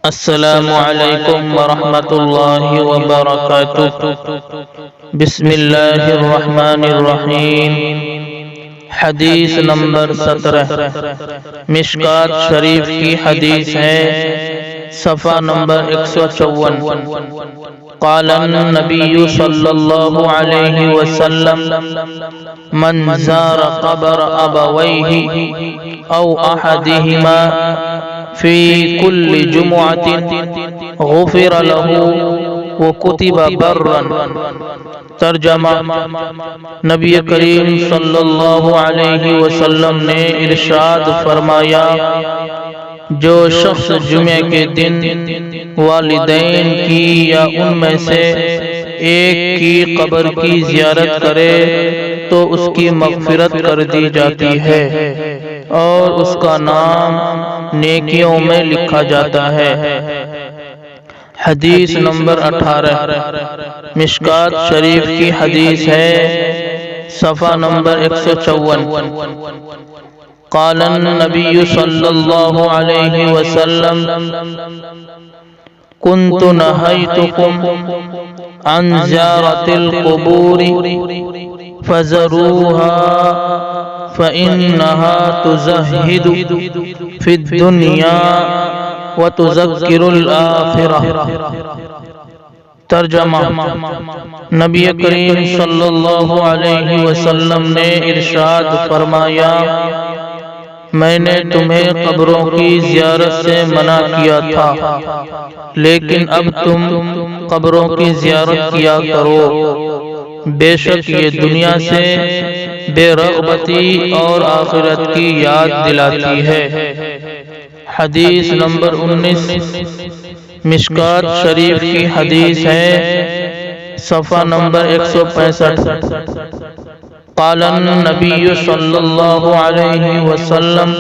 السلام علیکم ورحمۃ اللہ وبرکاتہ۔ بسم اللہ الرحمن الرحیم۔ حدیث نمبر 17 مشکات شریف کی حدیث ہے، صفحہ نمبر 154۔ قال النبی صلی اللہ علیہ وسلم من زار قبر ابویہ او احدہما فی کل جمعۃ غفر له وکتب برا۔ ترجمہ: نبی کریم صلی اللہ علیہ وسلم نے ارشاد فرمایا، جو شخص جمعے کے دن والدین کی یا ان میں سے ایک کی قبر کی زیارت کرے تو اس کی مغفرت کر دی جاتی ہے اور اس کا نام نیکیوں میں لکھا جاتا ہے۔ حدیث نمبر 18 مشکات شریف کی حدیث ہے، صفحہ نمبر 154۔ قال النبی صلی اللہ علیہ وسلم كنت نهيتكم عن زيارة القبور فزوروها فإنها تزهد في الدنيا وتذكر الآخرة۔ ترجمہ: نبی کریم صلی اللہ علیہ وسلم نے ارشاد فرمایا، میں نے تمہیں قبروں کی زیارت سے منع کیا تھا، لیکن اب تم قبروں کی زیارت کیا کرو، بے شک یہ دنیا سے بے رغبتی اور آخرت کی یاد دلاتی ہے۔ حدیث نمبر 19 مشکات شریف کی حدیث ہے، صفحہ نمبر 165۔ قال النبی صلی اللہ علیہ وسلم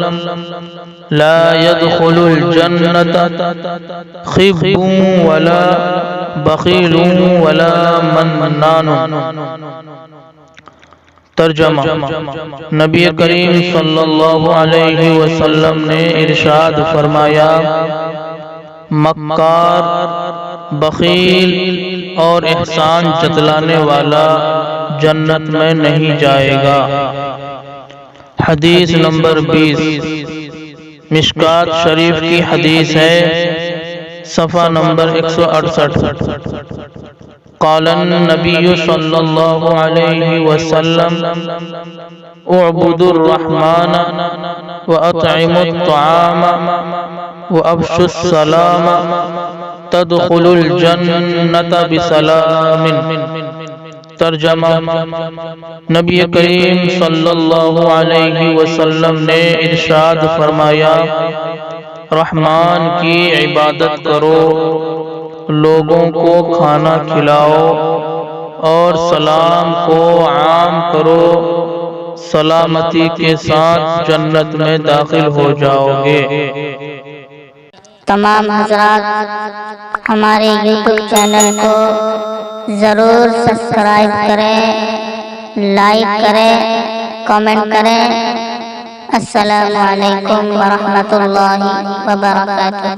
لا يدخل الجنة خب ولا بخیل ولا منان۔ ترجمہ: نبی کریم صلی اللہ علیہ وسلم نے ارشاد فرمایا، مکار، بخیل اور احسان جتلانے والا جنت میں نہیں جائے گا۔ حدیث نمبر 20 مشکات شریف کی حدیث ہے، صفحہ نمبر 168۔ قال النبی صلی اللہ علیہ وسلم اعبدوا الرحمن واطعموا الطعام وافشوا السلام تدخلوا الجنة بسلام۔ ترجمہ: نبی کریم صلی اللہ علیہ وسلم نے ارشاد فرمایا، رحمان کی عبادت کرو، لوگوں کو کھانا کھلاؤ اور سلام کو عام کرو، سلامتی کے ساتھ جنت میں داخل ہو جاؤ گے۔ تمام حضرات ہمارے یوٹیوب چینل کو ضرور سبسکرائب کریں، لائک کریں، کامنٹ کریں۔ السلام علیکم ورحمۃ اللہ وبرکاتہ۔